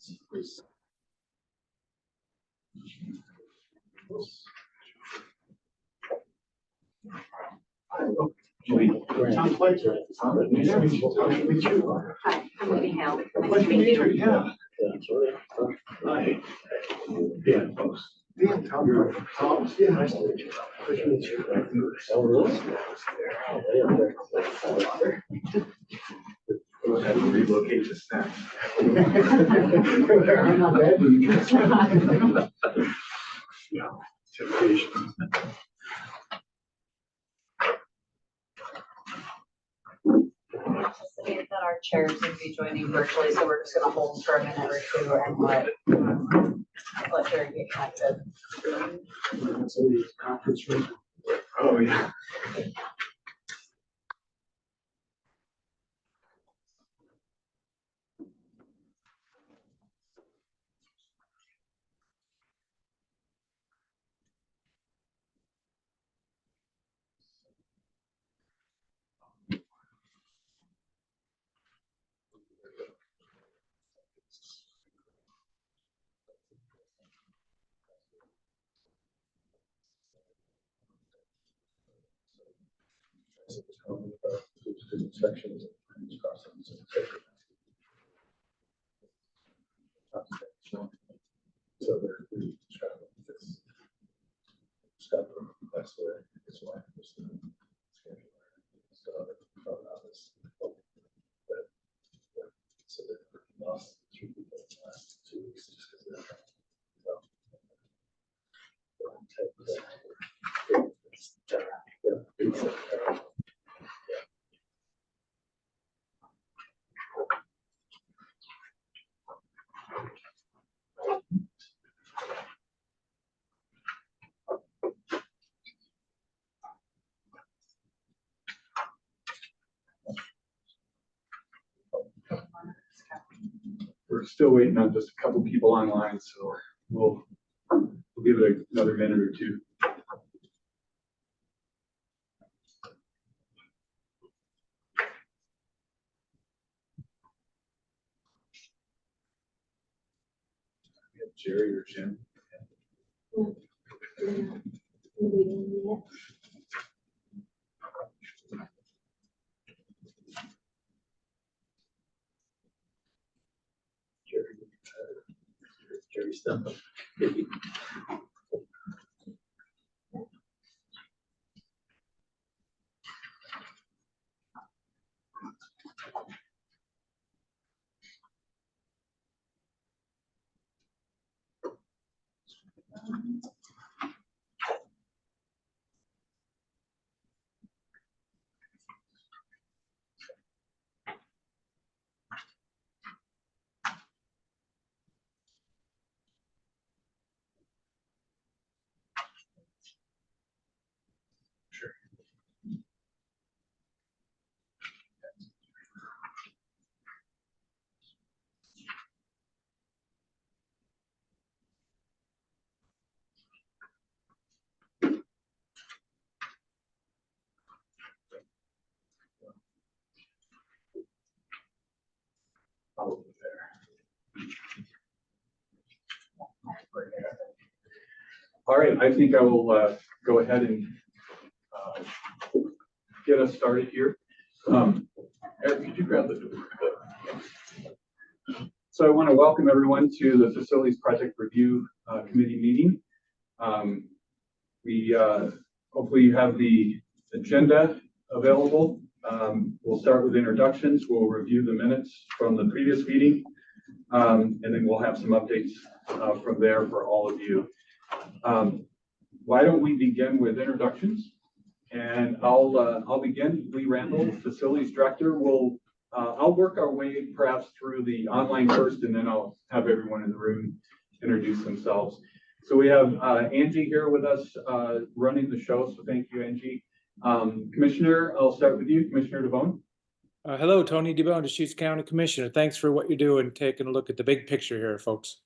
Sounds like it. Nice to meet you. Hi, I'm Whitney Hale. Nice to meet you. Yeah. Hi. Dan, folks. Dan, Tom. Yeah, nice to meet you. Nice to meet you. Oh, really? We'll have to relocate the snacks. Not bad. Yeah, temptation. Anticipated that our chairs would be joining virtually, so we're just gonna hold for a minute or two and let Jerry get connected. Conference room. Oh, yeah. Sections. So they're that's where it's why so they lost 3 people in the last 2 weeks just because of that. We're still waiting on just a couple people online, so we'll give it another minute or two. Jerry or Jim. Jerry stuff. Sure. Over there. All right, I think I will go ahead and get us started here. Eric, could you grab the door? So I want to welcome everyone to the Facilities Project Review Committee meeting. Hopefully you have the agenda available. We'll start with introductions. We'll review the minutes from the previous meeting, and then we'll have some updates from there for all of you. Why don't we begin with introductions? And I'll begin. Lee Randall, Facilities Director. I'll work our way perhaps through the online first, and then I'll have everyone in the room introduce themselves. So we have Angie here with us running the show. So thank you, Angie. Commissioner, I'll start with you, Commissioner DeBone. Hello, Tony DeBone, Deschutes County Commissioner. Thanks for what you do and taking a look at the big picture here, folks.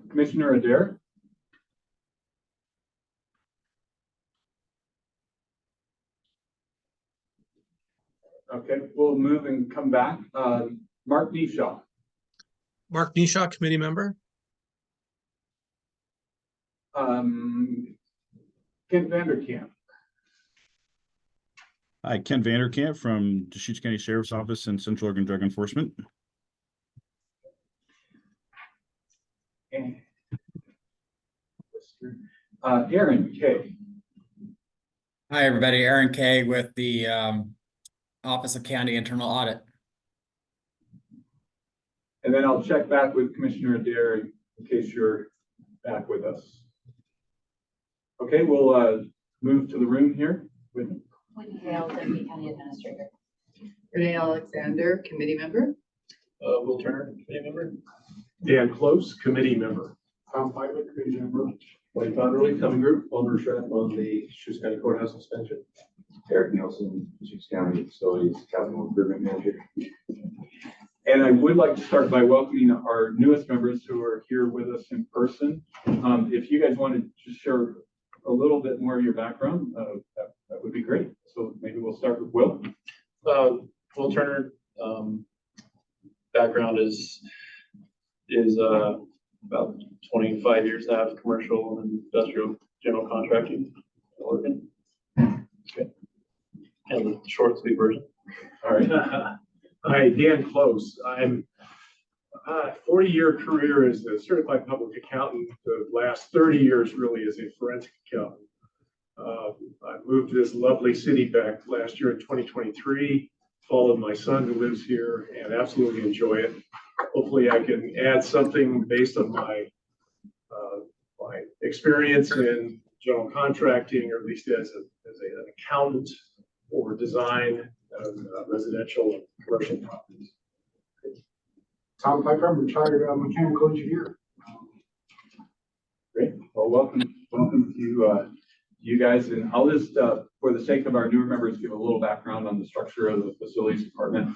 Commissioner Adair. Okay, we'll move and come back. Mark Neshaw. Mark Nishaw, committee member. Kent Vanderkamp. Hi, Ken Vanderkamp from Deschutes County Sheriff's Office and Central Oregon Drug Enforcement. And Aaron Kay. Hi, everybody. Aaron Kay with the Office of County Internal Audit. And then I'll check back with Commissioner Adair in case you're back with us. Okay, we'll move to the room here. Wendy Hale, Deputy County Administrator. Renee Alexander, committee member. Will Turner, committee member. Dan Close, committee member. Tom Piper, committee member. Mike Connerly, coming group. Palmer Shrap on the Deschutes County Courthouse suspension. Eric Nielsen, Deschutes County Facilities Capital Improvement Manager. And I would like to start by welcoming our newest members who are here with us in person. If you guys want to just share a little bit more of your background, that would be great. So maybe we'll start with Will. Will Turner, background is about 25 years now of commercial and industrial general contracting in Oregon. Okay. And the short, sweet version. All right. Hi, Dan Close. I'm 40-year career as a certified public accountant. The last 30 years really as a forensic accountant. I moved to this lovely city back last year in 2023, followed my son who lives here and absolutely enjoy it. Hopefully I can add something based on my experience in general contracting, or at least as an accountant for design of residential and commercial properties. Tom Piper, I'm retired mechanical engineer. Great. Well, welcome to you guys. And I'll just, for the sake of our newer members, give a little background on the structure of the facilities department.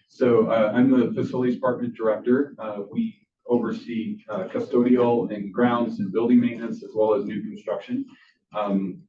So I'm the facilities department director. We oversee custodial and grounds and building maintenance, as well as new construction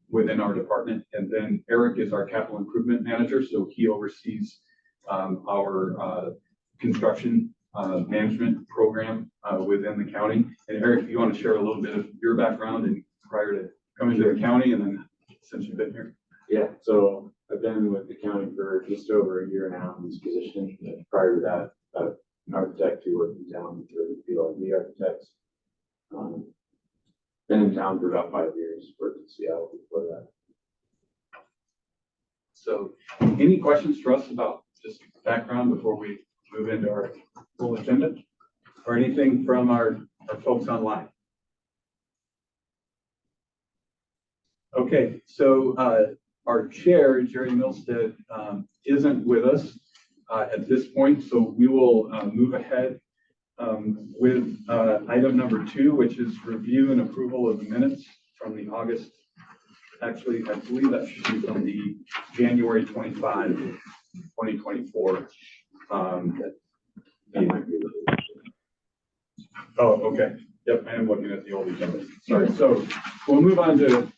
within our department. And then Eric is our capital improvement manager. So he oversees our construction management program within the county. And Eric, if you want to share a little bit of your background and prior to coming to the county, and then since you've been here. Yeah, so I've been with the county for just over a year now in this position. Prior to that, an architect who worked in town for the PLD architects. Been in town for about 5 years, worked in Seattle before that. So any questions for us about just background before we move into our full agenda, or anything from our folks online? Okay, so our chair, Jerry Milstead, isn't with us at this point, so we will move ahead with item number 2, which is review and approval of the minutes from the August. Actually, I believe that should be from the January 25, 2024. That might be Oh, okay. Yep, I am looking at the old agenda. Sorry. So we'll move on to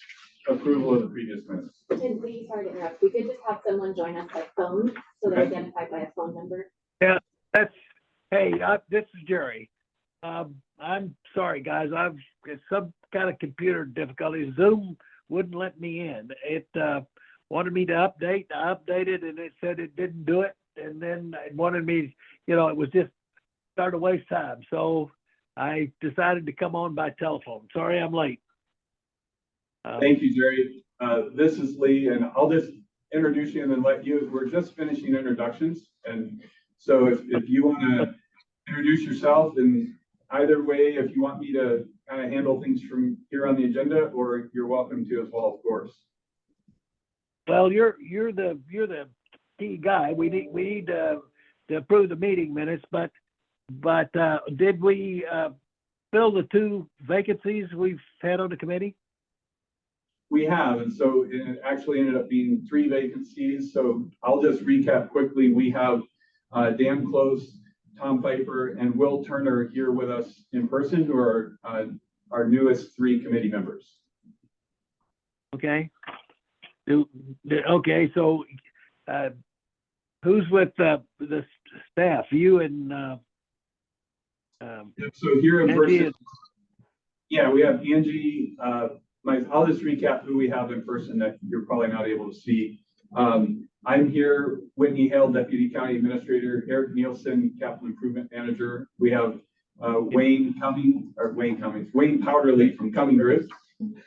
approval of the previous minutes. And we, sorry to interrupt, we could just have someone join us by phone, so they're Okay. identified by a phone number. Hey, this is Jerry. I'm sorry, guys. I've got some kind of computer difficulties. Zoom wouldn't let me in. It wanted me to update. I updated, and it said it didn't do it. And then it wanted me, it was just starting to waste time. So I decided to come on by telephone. Sorry, I'm late. Thank you, Jerry. This is Lee, and I'll just introduce you and then let you. We're just finishing introductions, and so if you want to introduce yourself, and either way, if you want me to kind of handle things from here on the agenda, or you're welcome to as well, of course. Well, you're the key guy. We need to approve the meeting minutes, but did we fill the 2 vacancies we've had on the committee? We have, and so it actually ended up being 3 vacancies. So I'll just recap quickly. We have Dan Close, Tom Piper, and Will Turner here with us in person, who are our newest 3 committee members. Okay. Okay, so who's with the staff? You and So here in Angie person, yeah, we have Angie, I'll just recap who we have in person that you're probably not able to see. I'm here, Whitney Hale, Deputy County Administrator, Eric Nielsen, Capital Improvement Manager. We have Wayne Powderly from Cumming Group.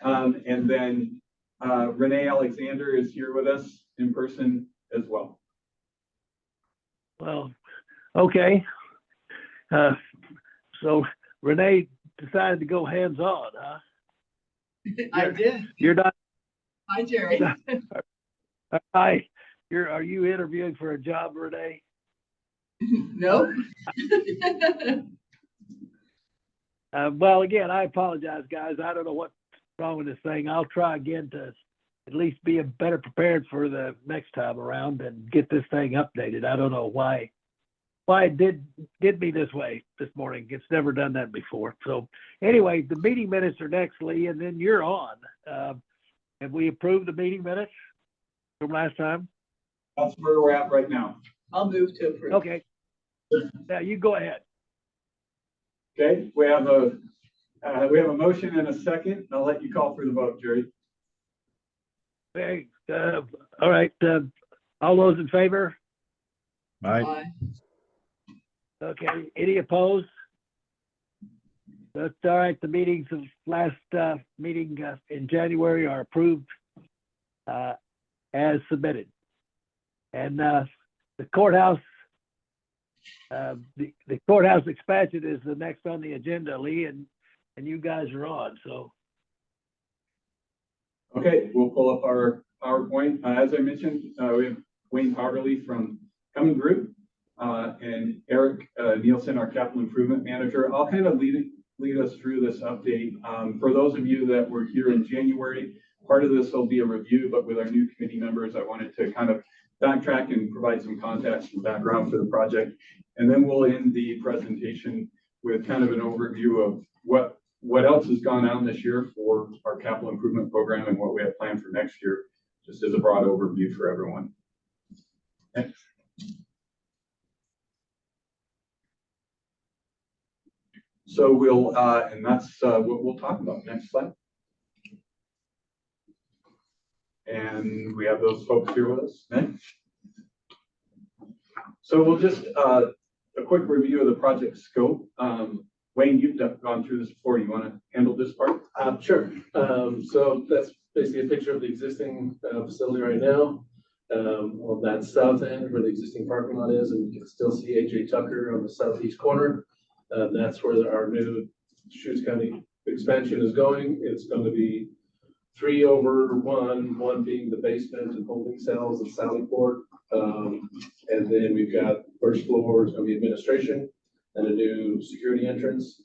And then Renee Alexander is here with us in person as well. Well, okay. So Renee decided to go hands-on, huh? I did. You're not, Hi, Jerry. are you interviewing for a job, Renee? Nope. Well, again, I apologize, guys. I don't know what's wrong with this thing. I'll try again to at least be better prepared for the next time around and get this thing updated. I don't know why it did me this way this morning. It's never done that before. So anyway, the meeting minutes are next, Lee, and then you're on. Have we approved the meeting minutes from last time? That's where we're at right now. I'll move to approve. Okay. Now you go ahead. Okay, we have a motion and a second. I'll let you call for the vote, Jerry. Okay. All right. All those in favor? Aye. Aye. Okay. Any opposed? That's all right. The meetings of last meeting in January are approved as submitted. And the courthouse, the courthouse expansion is the next on the agenda, Lee, and you guys are on. So. Okay, we'll pull up our PowerPoint. As I mentioned, we have Wayne Powderly from Cumming Group and Eric Nielsen, our Capital Improvement Manager. I'll kind of lead us through this update. For those of you that were here in January, part of this will be a review, but with our new committee members, I wanted to kind of backtrack and provide some context and background for the project. And then we'll end the presentation with kind of an overview of what else has gone on this year for our capital improvement program and what we have planned for next year, just as a broad overview for everyone. Next. So and that's what we'll talk about. Next slide. And we have those folks here with us. Next. So we'll just, a quick review of the project scope. Wayne, you've gone through this before. You want to handle this part? Sure. So that's basically a picture of the existing facility right now. On that south end where the existing parking lot is, and you can still see AJ Tucker on the southeast corner. That's where our new Deschutes County expansion is going. It's going to be 3/1, one being the basement and holding cells and Sally Port. And then we've got first floor is going to be administration and a new security entrance.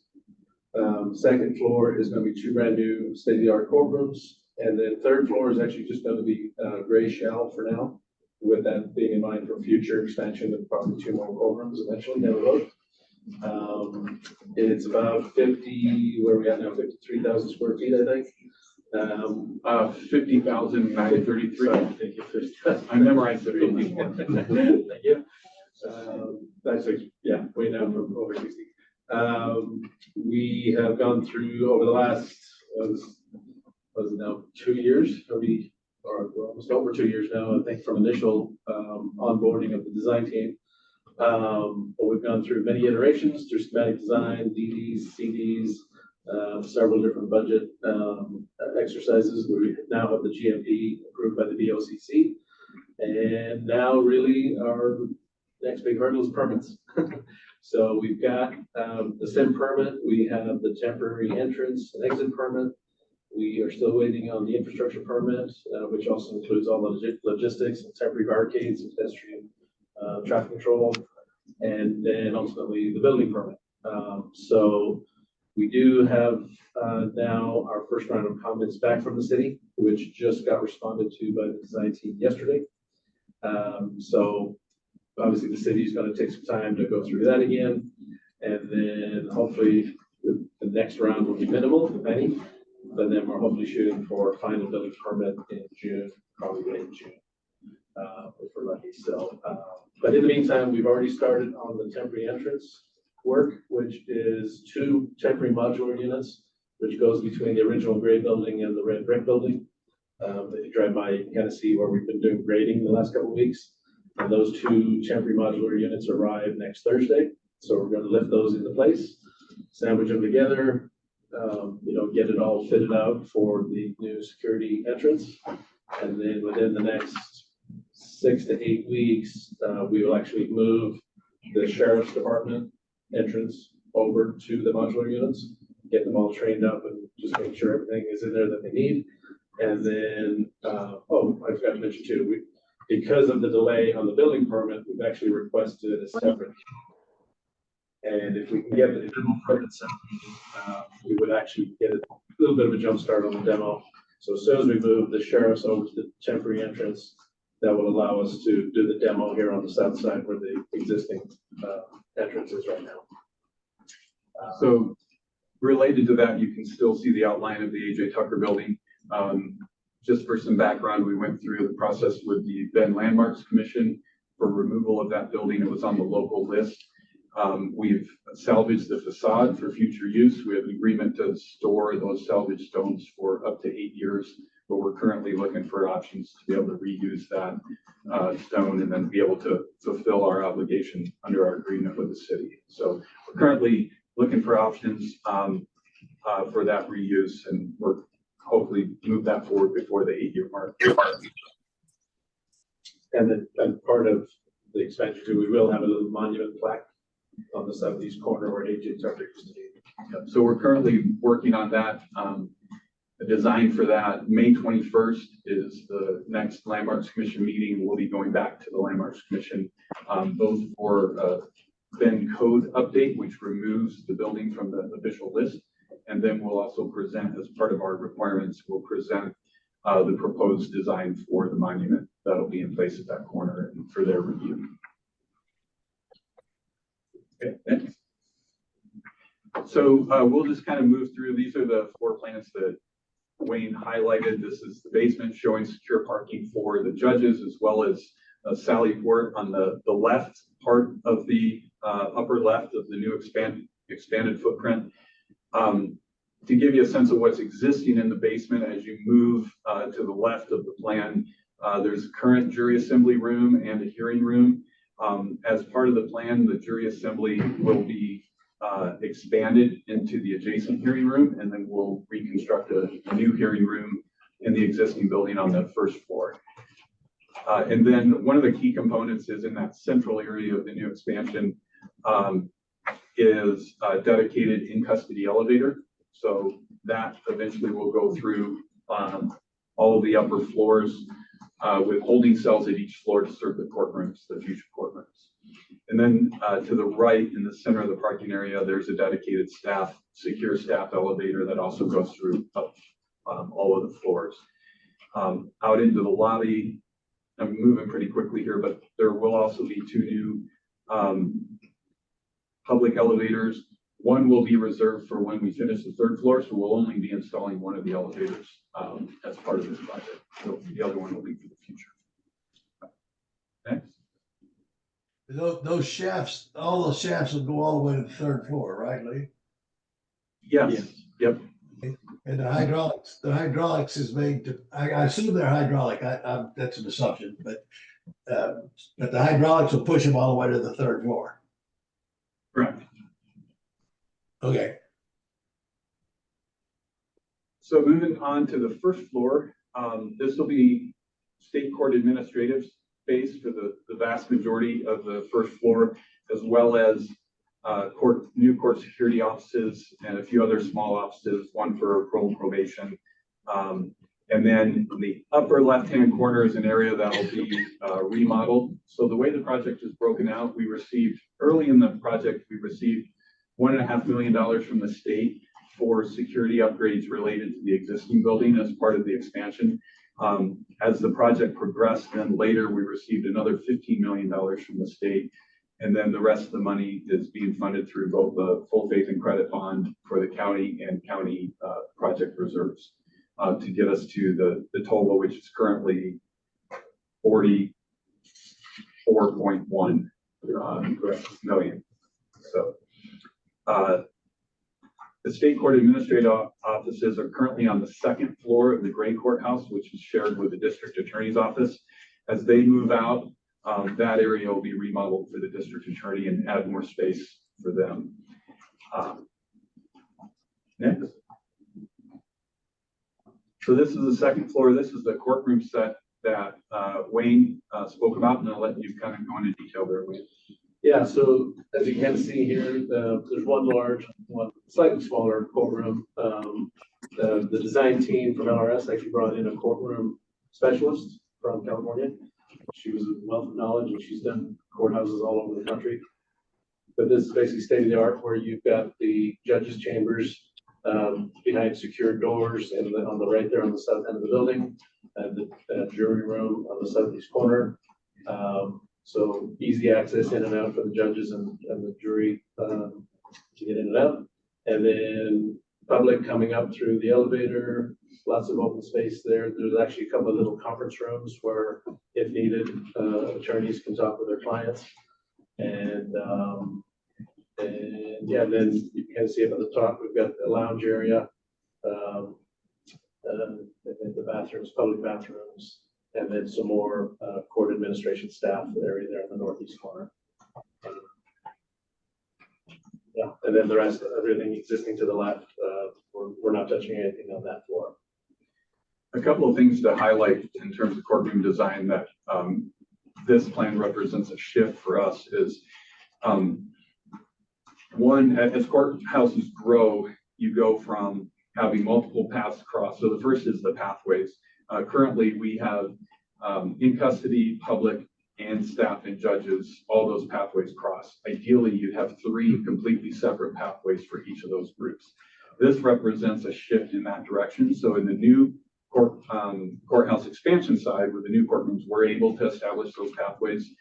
Second floor is going to be 2 brand new state-of-the-art courtrooms. And then third floor is actually just going to be gray shell for now, with that being in mind for future expansion of probably 2 more courtrooms eventually down the road. It's about 53,000 square feet, I think. 50,933. Thank you. I memorized the 51. Thank you. That's way down from over 60. We have gone through over the last, was it now 2 years? Or we're almost over 2 years now, I think, from initial onboarding of the design team. But we've gone through many iterations through schematic design, DDs, CDs, several different budget exercises. We now have the GMP approved by the DOCC. And now really our next big hurdle is permits. So we've got the SIM permit, we have the temporary entrance and exit permit. We are still waiting on the infrastructure permit, which also includes all the logistics and temporary barricades and pedestrian traffic control, and then ultimately the building permit. So we do have now our first round of comments back from the city, which just got responded to by the design team yesterday. So obviously the city is going to take some time to go through that again. And then hopefully the next round will be minimal, if any. But then we're hopefully shooting for a final building permit in June, probably late June, if we're lucky. So, but in the meantime, we've already started on the temporary entrance, work, which is 2 temporary modular units, which goes between the original gray building and the red brick building. If you drive by, you can kind of see where we've been doing grading the last couple of weeks. And those 2 temporary modular units arrive next Thursday. So we're gonna lift those into place, sandwich them together, get it all fitted out for the new security entrance. And then within the next 6 to 8 weeks, we will actually move the sheriff's department entrance over to the modular units, get them all trained up and just make sure everything is in there that they need. And then, I forgot to mention too, because of the delay on the building permit, we've actually requested a separate. And if we can get the demo permit separate, we would actually get a little bit of a jump start on the demo. So as soon as we move the sheriff's over to the temporary entrance, that will allow us to do the demo here on the south side where the existing entrance is right now. So related to that, you can still see the outline of the AJ Tucker building. Just for some background, we went through the process with the Bend Landmarks Commission for removal of that building. It was on the local list. We've salvaged the facade for future use. We have an agreement to store those salvage stones for up to 8 years, but we're currently looking for options to be able to reuse that stone and then be able to fulfill our obligation under our agreement with the city. So we're currently looking for options for that reuse, and we're hopefully move that forward before the 8-year mark. And then part of the expansion too, we will have a little monument plaque on the southeast corner where AJ Tucker used to be. So we're currently working on that. The design for that, May 21st is the next Landmarks Commission meeting. We'll be going back to the Landmarks Commission, both for Bend code update, which removes the building from the official list. And then we'll also present, as part of our requirements, we'll present the proposed design for the monument that'll be in place at that corner and for their review. Okay, next. So we'll just kind of move through. These are the floor plans that Wayne highlighted. This is the basement showing secure parking for the judges, as well as a sally port on the left part of the upper left of the new expanded footprint. To give you a sense of what's existing in the basement, as you move to the left of the plan, there's a current jury assembly room and a hearing room. As part of the plan, the jury assembly will be expanded into the adjacent hearing room, and then we'll reconstruct a new hearing room in the existing building on the first floor. And then one of the key components is in that central area of the new expansion is a dedicated in-custody elevator. So that eventually will go through all of the upper floors with holding cells at each floor to serve the courtrooms, the future courtrooms. And then to the right in the center of the parking area, there's a dedicated secure staff elevator that also goes through all of the floors. Out into the lobby, I'm moving pretty quickly here, but there will also be 2 new public elevators. One will be reserved for when we finish the 3rd floor, so we'll only be installing one of the elevators as part of this project. So the other one will be for the future. Next. Those shafts, all those shafts will go all the way to the 3rd floor, right, Lee? Yes. Yep. And the hydraulics is made to, I assume they're hydraulic. That's an assumption, but the hydraulics will push them all the way to the 3rd floor. Correct. Okay. So moving on to the 1st floor, this will be state court administrative space for the vast majority of the 1st floor, as well as new court security offices and a few other small offices, one for parole and probation. And then in the upper left-hand corner is an area that will be remodeled. So the way the project is broken out, early in the project, we received $1.5 million from the state for security upgrades related to the existing building as part of the expansion. As the project progressed, then later we received another $15 million from the state. And then the rest of the money is being funded through both the full faith and credit bond for the county and county project reserves to get us to the total, which is currently 44.1 million. So The state court administrative offices are currently on the second floor of the gray courthouse, which is shared with the district attorney's office. As they move out, that area will be remodeled for the district attorney and add more space for them. Next. So this is the second floor. This is the courtroom set that Wayne spoke about, and I'll let you kind of go into detail there, Wayne. Yeah, so as you can see here, there's one large, one slightly smaller courtroom. The design team from LRS actually brought in a courtroom specialist from California. She was a wealth of knowledge and she's done courthouses all over the country. But this is basically state of the art where you've got the judges' chambers behind secured doors, and then on the right there on the south end of the building, and the jury room on the southeast corner. So easy access in and out for the judges and the jury to get in and out. And then public coming up through the elevator, lots of open space there. There's actually a couple of little conference rooms where, if needed, attorneys can talk with their clients. And yeah, then you can see up at the top, we've got the lounge area, and then the bathrooms, public bathrooms, and then some more court administration staff area there in the northeast corner. Yeah, and then the rest, everything existing to the left, we're not touching anything on that floor. A couple of things to highlight in terms of courtroom design that this plan represents a shift for us is one, as courthouses grow, you go from having multiple paths across. So the first is the pathways. Currently, we have in custody, public, and staff and judges, all those pathways cross. Ideally, you'd have 3 completely separate pathways for each of those groups. This represents a shift in that direction. So in the new courthouse expansion side, with the new courtrooms, we're able to establish those pathways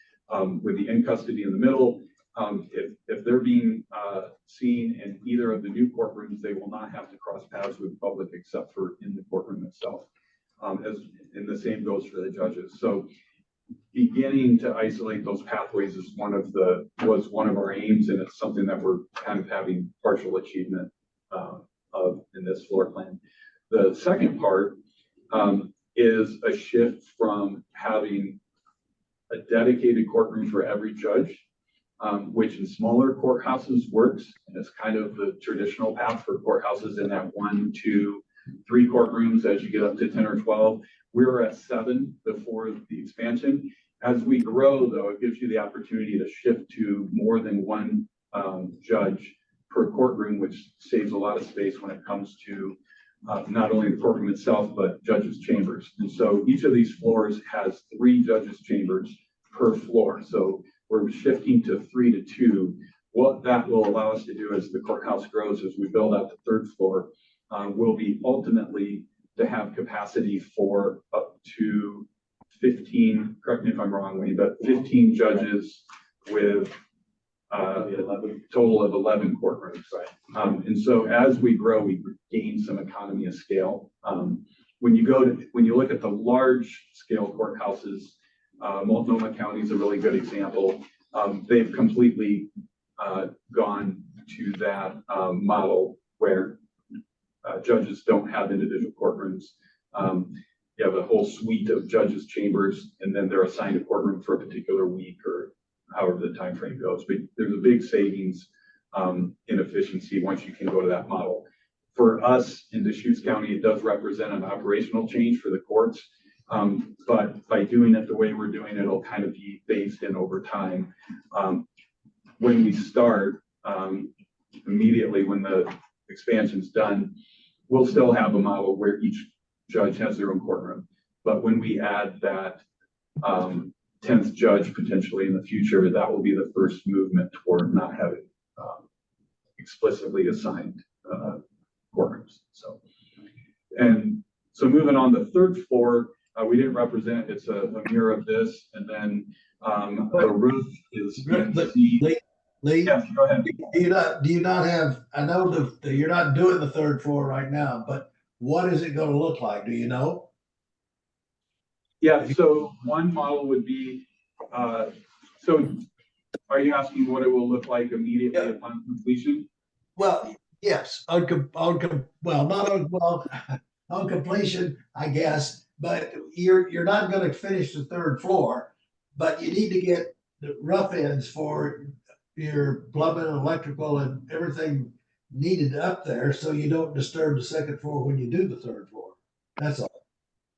with the in custody in the middle. If they're being seen in either of the new courtrooms, they will not have to cross paths with the public except for in the courtroom itself. And the same goes for the judges. So beginning to isolate those pathways is was one of our aims, and it's something that we're kind of having partial achievement of in this floor plan. The second part is a shift from having a dedicated courtroom for every judge, which in smaller courthouses works, and it's kind of the traditional path for courthouses in that 1, 2, 3 courtrooms as you get up to 10 or 12. We were at 7 before the expansion. As we grow, though, it gives you the opportunity to shift to more than 1 judge per courtroom, which saves a lot of space when it comes to not only the courtroom itself, but judges' chambers. And so each of these floors has 3 judges' chambers per floor. So we're shifting to 3 to 2. What that will allow us to do as the courthouse grows, as we build out the 3rd floor, will be ultimately to have capacity for up to 15, correct me if I'm wrong, Wayne, but 15 judges with a total of 11 courtrooms. Right. And so as we grow, we gain some economy of scale. When you look at the large scale courthouses, Multnomah County is a really good example. They've completely gone to that model where judges don't have individual courtrooms. You have a whole suite of judges' chambers, and then they're assigned a courtroom for a particular week or however the time frame goes. But there's a big savings in efficiency once you can go to that model. For us in Deschutes County, it does represent an operational change for the courts. But by doing it the way we're doing it, it'll kind of be phased in over time. When we start, immediately when the expansion's done, we'll still have a model where each judge has their own courtroom. But when we add that 10th judge potentially in the future, that will be the first movement toward not having explicitly assigned courtrooms. So moving on, the 3rd floor, we didn't represent, it's a mirror of this, and then the roof is Lee, yes, go ahead. do you not have, I know that you're not doing the 3rd floor right now, but what is it going to look like? Do you know? Yeah, so one model would be, so are you asking what it will look like immediately upon completion? Well, yes, on completion, I guess, but you're not gonna finish the third floor. But you need to get the rough ends for your plumbing and electrical and everything needed up there, so you don't disturb the second floor when you do the third floor. That's all.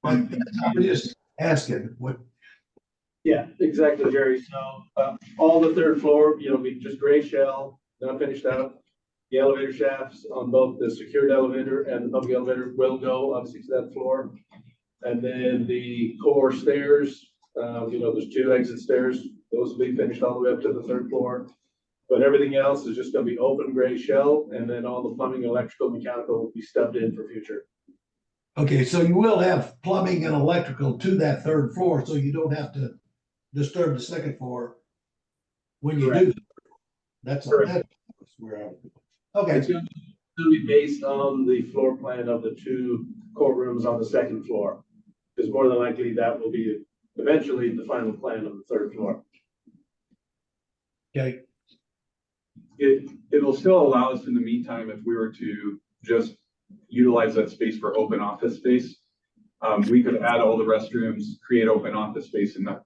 I'm just asking what, Yeah, exactly, Jerry. So, all the third floor, be just gray shell, not finished out. The elevator shafts on both the secured elevator and the public elevator will go obviously to that floor. And then the core stairs, there's 2 exit stairs. Those will be finished all the way up to the third floor. But everything else is just gonna be open gray shell, and then all the plumbing, electrical, mechanical will be stubbed in for future. okay, so you will have plumbing and electrical to that third floor, so you don't have to disturb the second floor when you do. That's all. Correct. That's where okay. It's gonna be based on the floor plan of the 2 courtrooms on the second floor. Because more than likely that will be eventually the final plan of the third floor. Okay. It will still allow us in the meantime, if we were to just utilize that space for open office space. We could add all the restrooms, create open office space and not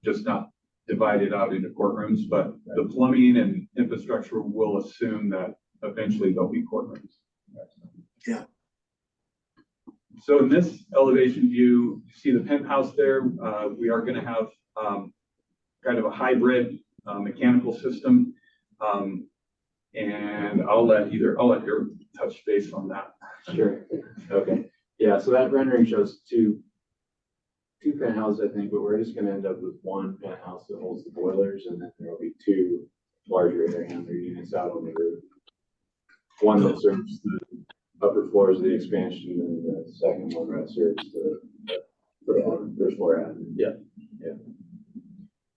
divide it out into courtrooms, but the plumbing and infrastructure will assume that eventually there'll be courtrooms. Yeah. So in this elevation view, you see the penthouse there. We are gonna have kind of a hybrid mechanical system. And I'll let your touch base on that. Sure. Okay. Yeah, so that rendering shows two penthouses, I think, but we're just gonna end up with 1 penthouse that holds the boilers, and then there'll be 2 larger air handler units out on the roof. One that serves the upper floors of the expansion, and the second one that serves the first floor admin. Yeah. Yeah.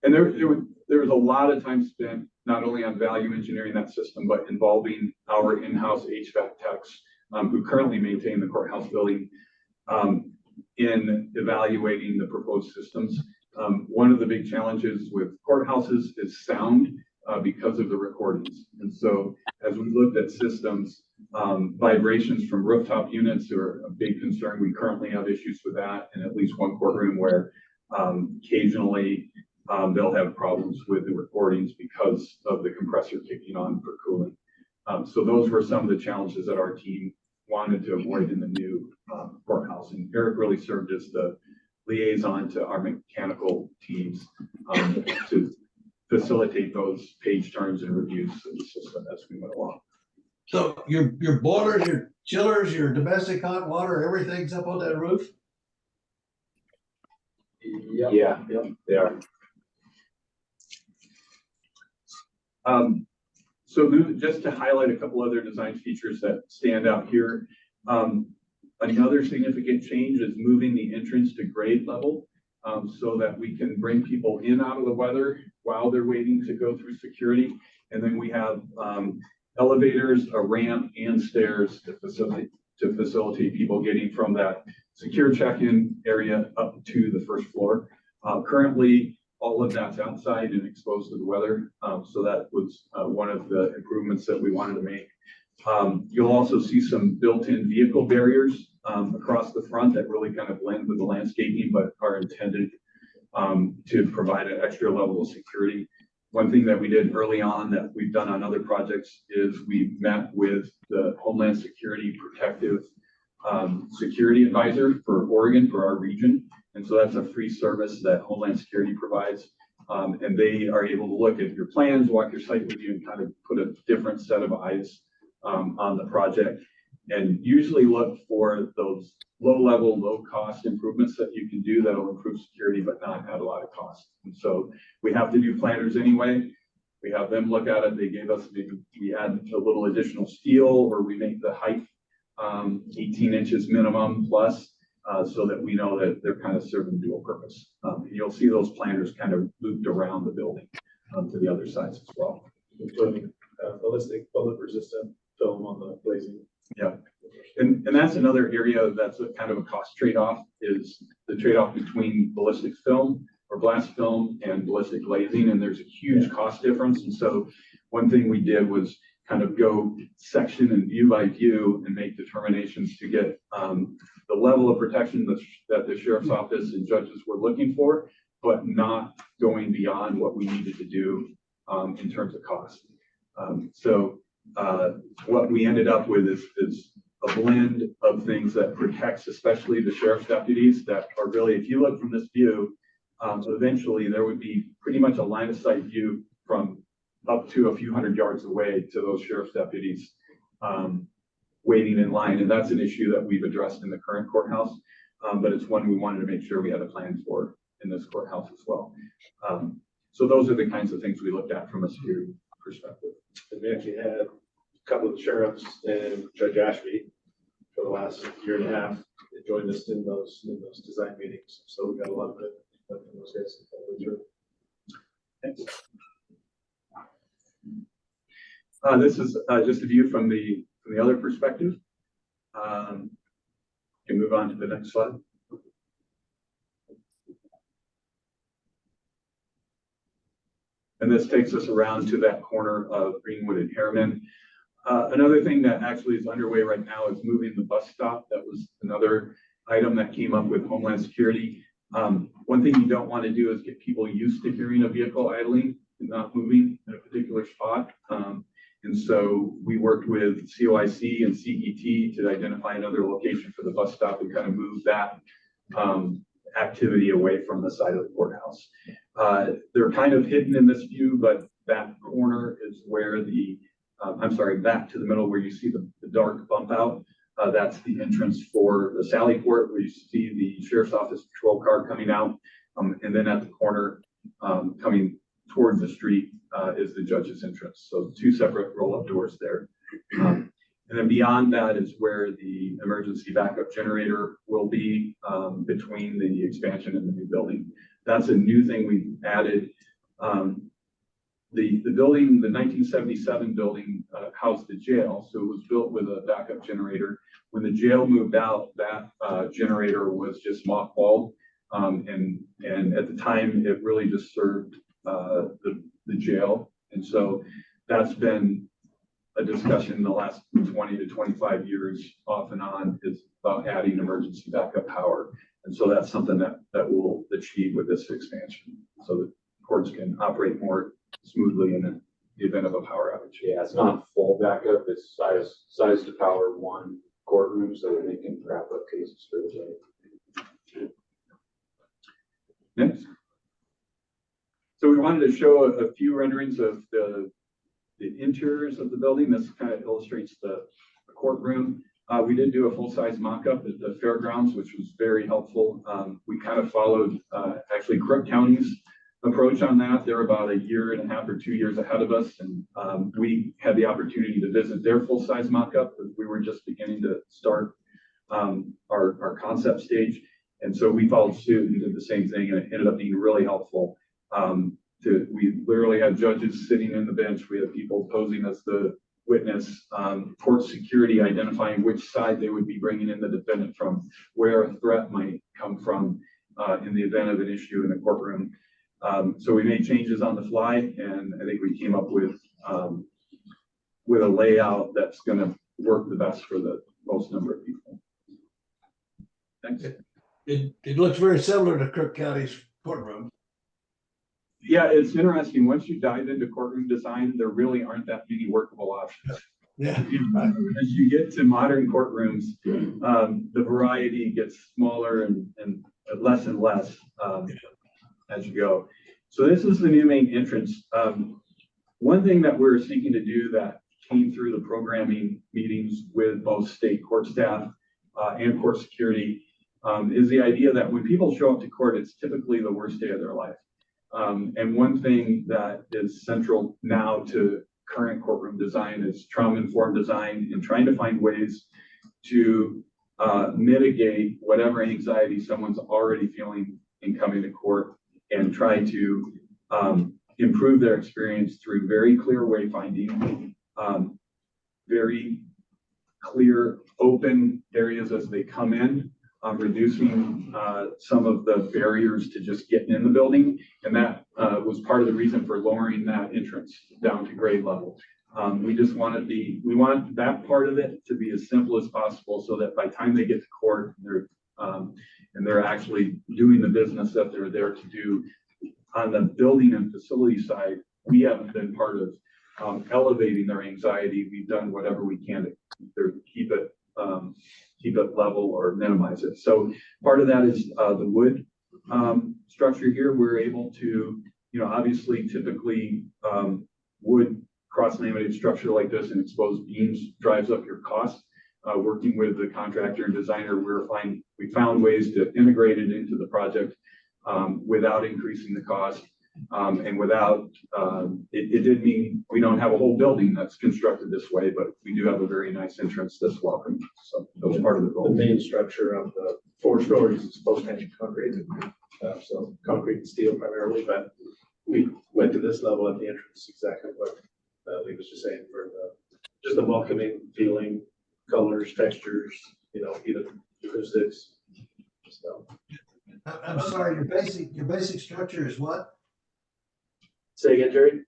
And there was a lot of time spent not only on value engineering that system, but involving our in-house HVAC techs who currently maintain the courthouse building in evaluating the proposed systems. One of the big challenges with courthouses is sound because of the recordings. And so as we looked at systems, vibrations from rooftop units are a big concern. We currently have issues with that in at least one courtroom where occasionally they'll have problems with the recordings because of the compressor kicking on for cooling. So those were some of the challenges that our team wanted to avoid in the new courthouse. And Eric really served as the liaison to our mechanical teams to facilitate those page turns and reviews of the system as we went along. So your boilers, your chillers, your domestic hot water, everything's up on that roof? Yep. Yeah, they are. So just to highlight a couple other design features that stand out here. Another significant change is moving the entrance to grade level so that we can bring people in out of the weather while they're waiting to go through security. And then we have elevators, a ramp, and stairs to facilitate people getting from that secure check-in area up to the first floor. Currently, all of that's outside and exposed to the weather. So that was one of the improvements that we wanted to make. You'll also see some built-in vehicle barriers across the front that really kind of blend with the landscaping, but are intended to provide an extra level of security. One thing that we did early on that we've done on other projects is we met with the Homeland Security Protective Security Advisor for Oregon, for our region. And so that's a free service that Homeland Security provides. And they are able to look at your plans, walk your site with you, and kind of put a different set of eyes on the project. And usually look for those low-level, low-cost improvements that you can do that'll improve security, but not add a lot of cost. And so we have to do planners anyway. We have them look at it. They gave us, we add a little additional steel, or we make the height 18 inches minimum plus, so that we know that they're kind of serving dual purpose. And you'll see those planners kind of looped around the building to the other sides as well. Including ballistic bullet resistant film on the glazing. Yeah, and that's another area that's a kind of a cost trade-off, is the trade-off between ballistic film or glass film and ballistic glazing, and there's a huge cost difference. And so one thing we did was kind of go section and view by view and make determinations to get the level of protection that the sheriff's office and judges were looking for, but not going beyond what we needed to do in terms of cost. So what we ended up with is a blend of things that protects especially the sheriff's deputies that are really, if you look from this view, eventually there would be pretty much a line of sight view from up to a few hundred yards away to those sheriff's deputies waiting in line. And that's an issue that we've addressed in the current courthouse, but it's one we wanted to make sure we had a plan for in this courthouse as well. So those are the kinds of things we looked at from a security perspective. And we actually had a couple of the sheriffs and Judge Ashby for the last year and a half that joined us in those design meetings. So we got a lot of good input from those guys. Thanks. This is just a view from the other perspective. Can move on to the next slide. And this takes us around to that corner of Greenwood and Harriman. Another thing that actually is underway right now is moving the bus stop. That was another item that came up with Homeland Security. One thing you don't want to do is get people used to hearing a vehicle idling and not moving in a particular spot. And so we worked with COIC and CET to identify another location for the bus stop and kind of move that activity away from the side of the courthouse. They're kind of hidden in this view, but that corner is where back to the middle where you see the dark bump out. That's the entrance for the Sally Port, where you see the sheriff's office patrol car coming out. And then at the corner, coming towards the street, is the judge's entrance. So two separate roll-up doors there. And then beyond that is where the emergency backup generator will be, between the expansion and the new building. That's a new thing we added. The building, the 1977 building, housed the jail, so it was built with a backup generator. When the jail moved out, that generator was just mothballed, and at the time it really just served the jail. And so that's been a discussion in the last 20 to 25 years off and on, is about adding emergency backup power. And so that's something that we'll achieve with this expansion, so that courts can operate more smoothly in the event of a power outage. Yeah, it's not full backup, it's size to power one courtroom so that they can wrap up cases for the day. Next. So we wanted to show a few renderings of the interiors of the building. This kind of illustrates the courtroom. We did do a full-size mock-up at the fairgrounds, which was very helpful. We kind of followed actually Crook County's approach on that. They're about a year and a half or 2 years ahead of us. And we had the opportunity to visit their full-size mock-up. We were just beginning to start our concept stage. And so we followed suit and did the same thing, and it ended up being really helpful. We literally had judges sitting in the bench. We had people posing as the witness, court security identifying which side they would be bringing in the defendant from, where a threat might come from in the event of an issue in the courtroom. So we made changes on the fly, and I think we came up with a layout that's going to work the best for the most number of people. Thanks. It looks very similar to Crook County's courtroom. Yeah, it's interesting. Once you dive into courtroom design, there really aren't that many workable options. Yeah. As you get to modern courtrooms, the variety gets smaller and less as you go. So this is the new main entrance. One thing that we're seeking to do that came through the programming meetings with both state court staff and court security is the idea that when people show up to court, it's typically the worst day of their life. And one thing that is central now to current courtroom design is trauma-informed design, and trying to find ways to mitigate whatever anxiety someone's already feeling in coming to court, and try to improve their experience through very clear wayfinding, very clear open areas as they come in, reducing some of the barriers to just getting in the building. And that was part of the reason for lowering that entrance down to grade level. We just wanted we want that part of it to be as simple as possible so that by the time they get to court, they're actually doing the business that they're there to do. On the building and facility side, we haven't been part of elevating their anxiety. We've done whatever we can to keep it level or minimize it. So part of that is the wood structure here. We're able to, obviously typically wood cross-laminated structure like this and exposed beams drives up your cost. Working with the contractor and designer, we found ways to integrate it into the project without increasing the cost. And without, it did mean we don't have a whole building that's constructed this way, but we do have a very nice entrance that's welcome. So that was part of the goal. The main structure of the 4 stories is post-tension concrete. So concrete and steel primarily, but we went to this level at the entrance, exactly what Lee was just saying, for just the welcoming feeling, colors, textures, even acoustics. So. I'm sorry, your basic structure is what? Say again, Jerry?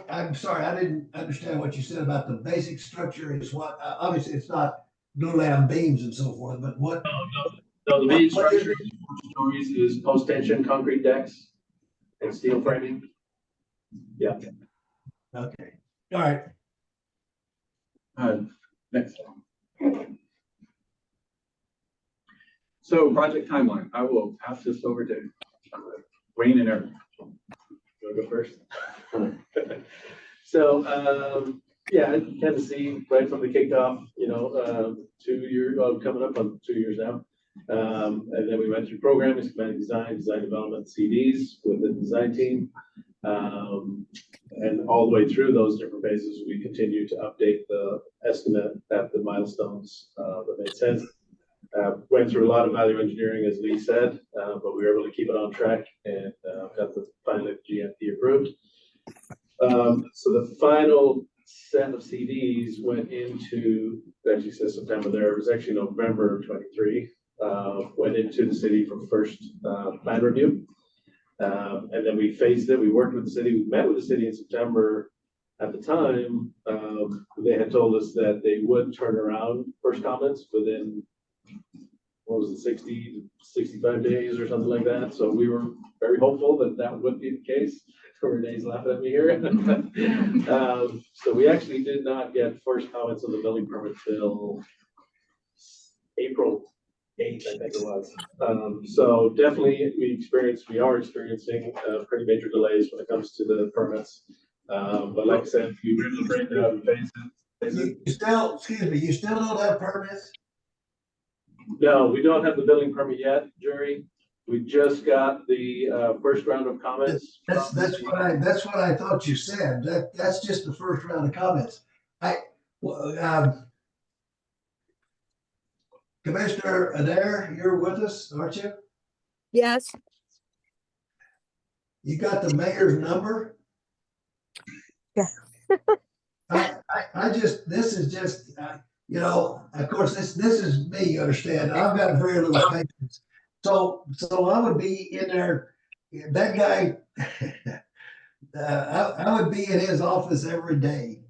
I'm sorry, I didn't understand what you said about the basic structure is what, obviously it's not glulam beams and so forth, but what? No, the main structure in 4 stories is post-tension concrete decks and steel framing. Yeah. Okay, all right. Next slide. So project timeline, I will pass this over to Wayne and Eric. You want to go first? So, yeah, Tennessee, right from the kickoff, 2 years, coming up on 2 years now. And then we went through programming, schematic design, design development, CDs with the design team. And all the way through those different phases, we continue to update the estimate at the milestones that made sense. Went through a lot of value engineering, as Lee said, but we were able to keep it on track and got the finally GMP approved. So the final set of CDs went into, actually says September there, it was actually November of 23, went into the city for first plan review. And then we phased it, we worked with the city, we met with the city in September. At the time, they had told us that they would turn around first comments within, what was it, 60 to 65 days or something like that. So we were very hopeful that that would be the case. Renee's laughing at me here. So we actually did not get first comments on the building permit till April 8th, I think it was. So definitely we are experiencing pretty major delays when it comes to the permits. But like I said, we were able to break it up and phase it. You still don't have permits? No, we don't have the building permit yet, Jerry. We just got the first round of comments. That's what I thought you said. That's just the first round of comments. Commissioner Adair, you're with us, aren't you? Yes. You got the mayor's number? Yeah. This is just, of course, this is me, you understand. I've got very little patience. So I would be in there, that guy, I would be in his office every day.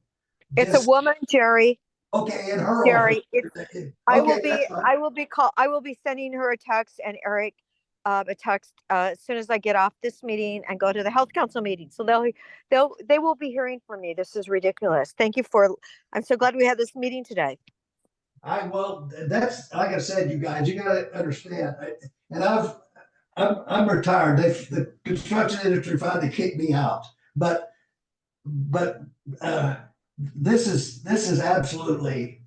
It's a woman, Jerry. Okay, in her Jerry, office. I will be sending her a text and Eric a text as soon as I get off this meeting and go to the health council meeting. So they will be hearing from me. This is ridiculous. I'm so glad we had this meeting today. That's like I said, you guys, you gotta understand. And I'm retired. The construction industry finally kicked me out. But this is absolutely,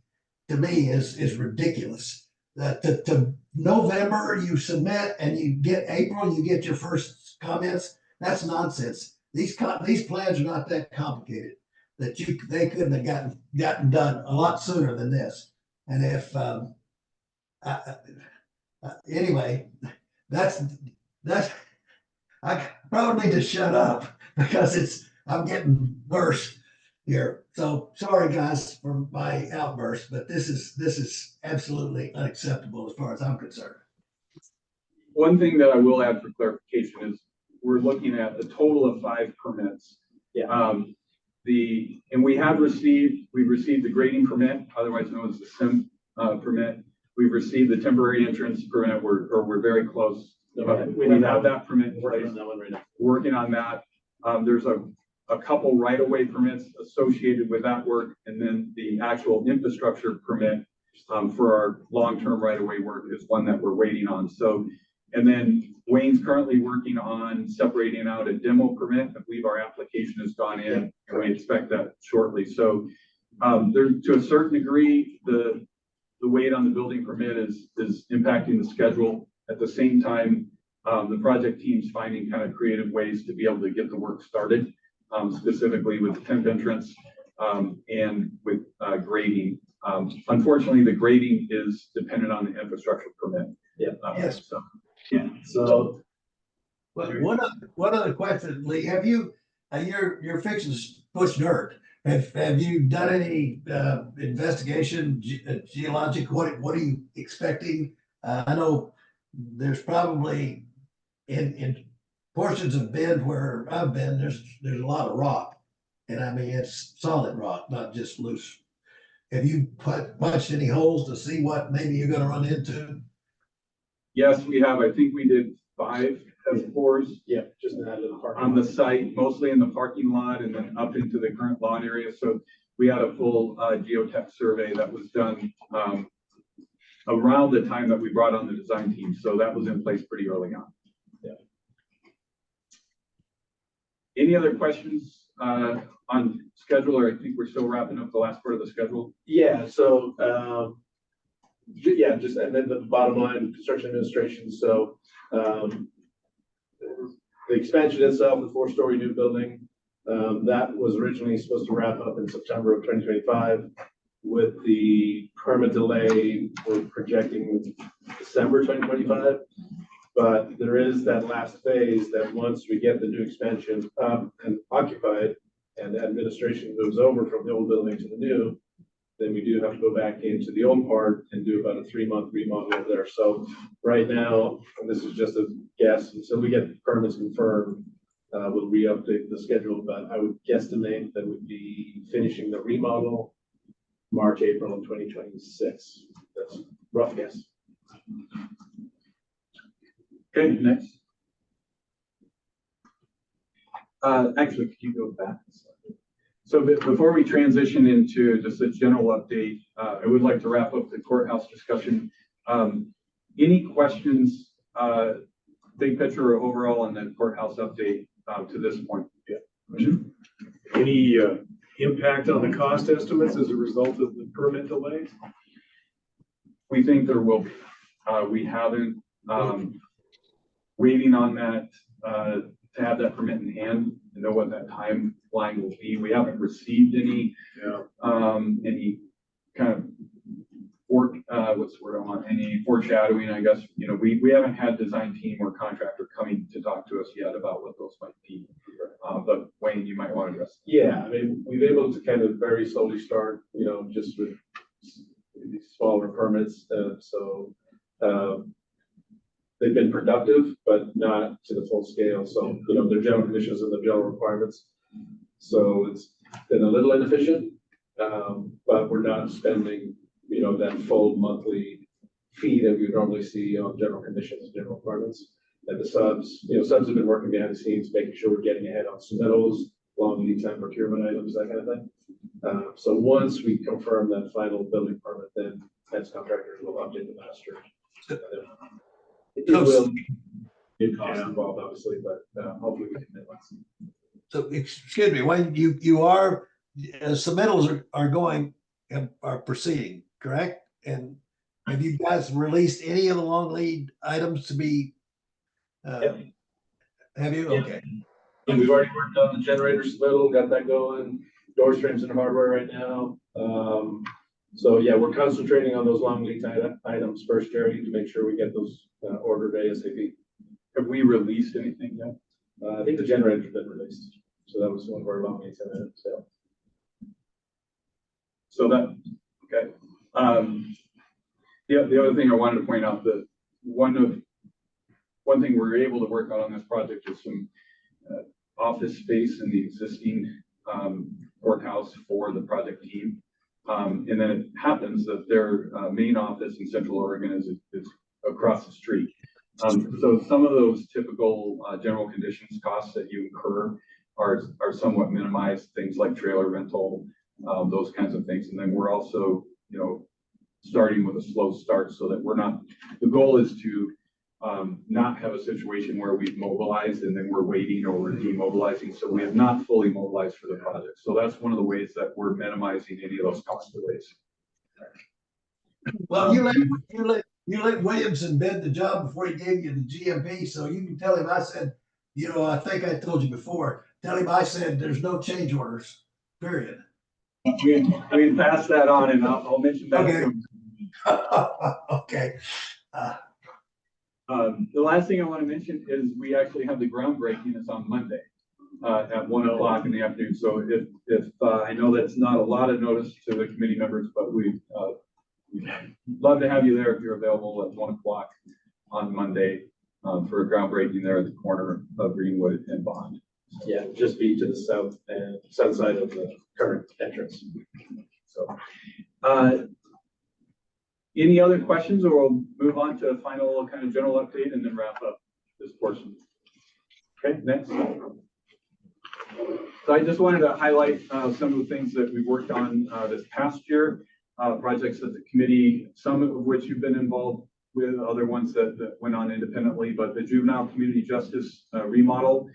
to me, is ridiculous. That to November you submit and you get April, you get your first comments. That's nonsense. These plans are not that complicated. They couldn't have gotten done a lot sooner than this. And if anyway, that's I probably need to shut up because I'm getting worse here. So sorry guys for my outburst, but this is absolutely unacceptable as far as I'm concerned. One thing that I will add for clarification is we're looking at a total of 5 permits. Yeah. and we've received the grading permit, otherwise known as the SIM permit. We've received the temporary entrance permit, we're very close. We have that permit in Working place, on that one right now. working on that. There's a couple right-of-way permits associated with that work, and then the actual infrastructure permit for our long-term right-of-way work is one that we're waiting on. So, and then Wayne's currently working on separating out a demo permit. I believe our application has gone in, and we expect that shortly. So, there, to a certain degree, the wait on the building permit is impacting the schedule. At the same time, the project team's finding kind of creative ways to be able to get the work started, specifically with the temp entrance and with grading. Unfortunately, the grading is dependent on the infrastructure permit. Yeah. Yes. So, yeah. So, But one other question, Lee, have you, you're fixing to push dirt. Have you done any investigation, geologic, what are you expecting? I know there's probably in portions of Bend where I've been, there's a lot of rock. And I mean, it's solid rock, not just loose. Have you punched any holes to see what maybe you're gonna run into? Yes, we have. I think we did 5 S4s. yeah, just in that little part. On the site, mostly in the parking lot and then up into the current lawn area. So we had a full geotech survey that was done around the time that we brought on the design team. So that was in place pretty early on. Yeah. Any other questions on schedule, or I think we're still wrapping up the last part of the schedule? Yeah, so, yeah, just, and then the bottom line, construction administration, so, the expansion itself, the 4-story new building, that was originally supposed to wrap up in September of 2025. With the permit delay, we're projecting December 2025. But there is that last phase that once we get the new expansion up and occupied and the administration moves over from the old building to the new, then we do have to go back into the old part and do about a 3-month remodel over there. So right now, and this is just a guess, until we get permits confirmed, we'll re-update the schedule, but I would guesstimate that we'd be finishing the remodel March, April of 2026. That's a rough guess. Okay, next. Actually, could you go back? So before we transition into just a general update, I would like to wrap up the courthouse discussion. Any questions, big picture or overall on the courthouse update to this point? Yeah. Any impact on the cost estimates as a result of the permit delays? We think there will be. We haven't, waiting on that, to have that permit in hand, to know what that timeline will be. We haven't received any kind of what's the word I want, any foreshadowing, I guess. You know, we haven't had design team or contractor coming to talk to us yet about what those might be. But Wayne, you might want to address. Yeah, I mean, we've been able to kind of very slowly start, you know, just with these smaller permits. So they've been productive, but not to the full scale. So, you know, their general conditions and the general requirements. So it's been a little inefficient, but we're not spending, you know, that full monthly fee that we would normally see on general conditions and general requirements. And the subs, you know, subs have been working behind the scenes, making sure we're getting ahead on submittals, long lead time procurement items, that kind of thing. So once we confirm that final building permit, then fence contractors will update the master. It will be cost involved, obviously, but hopefully we can minimize. So, excuse me, when you are, submittals are going, are proceeding, correct? And have you guys released any of the long lead items to be? Have you? Okay. And we've already worked on the generator submittal, got that going, door frames and hardware right now. So yeah, we're concentrating on those long lead items first, Jerry, to make sure we get those ordered ASAP. Have we released anything yet? I think the generator's been released. So that was one of our long lead items. So that, okay. Yeah, the other thing I wanted to point out that one thing we're able to work on this project is some office space in the existing courthouse for the project team. And then it happens that their main office in Central Oregon is across the street. So some of those typical general conditions costs that you incur are somewhat minimized, things like trailer rental, those kinds of things. And then we're also, starting with a slow start so that we're not, the goal is to not have a situation where we've mobilized and then we're waiting or we're demobilizing. So we have not fully mobilized for the project. So that's one of the ways that we're minimizing any of those cost delays. Well, you let Williamson bid the job before he gave you the GMP, so you can tell him I said, I think I told you before, tell him I said there's no change orders, period. We pass that on and I'll mention that. Okay. to him. Okay. The last thing I want to mention is we actually have the groundbreaking. It's on Monday at 1 o'clock in the afternoon. So if I know that's not a lot of notice to the committee members, but we'd love to have you there if you're available at 1 o'clock on Monday for a groundbreaking there at the corner of Greenwood and Bond. Yeah, just be to the south and south side of the current entrance. So, any other questions, or we'll move on to a final kind of general update and then wrap up this portion. Okay, next. So I just wanted to highlight some of the things that we worked on this past year, projects that the committee, some of which you've been involved with, other ones that went on independently, but the juvenile community justice remodel,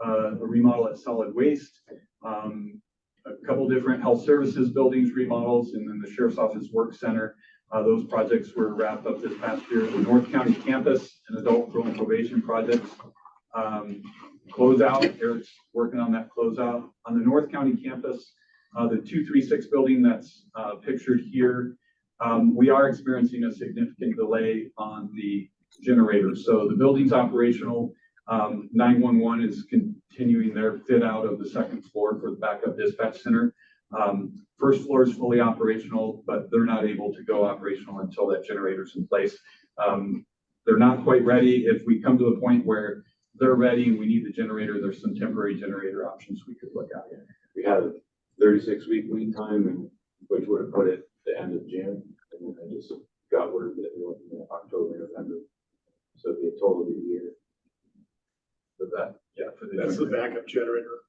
a remodel at solid waste, a couple different health services buildings remodels, and then the sheriff's office work center. Those projects were wrapped up this past year. The North County campus and adult parole and probation projects closeout. Eric's working on that closeout. On the North County campus, the 236 building that's pictured here, we are experiencing a significant delay on the generator. So the building's operational. 911 is continuing their fit out of the second floor for the backup dispatch center. First floor is fully operational, but they're not able to go operational until that generator's in place. They're not quite ready. If we come to the point where they're ready and we need the generator, there's some temporary generator options we could look at. We had a 36-week lead time, and which would have put it the end of June. And then I just got word that we're looking at October, November. So it'd be a total of a year. For that, yeah, for the That's the backup generator.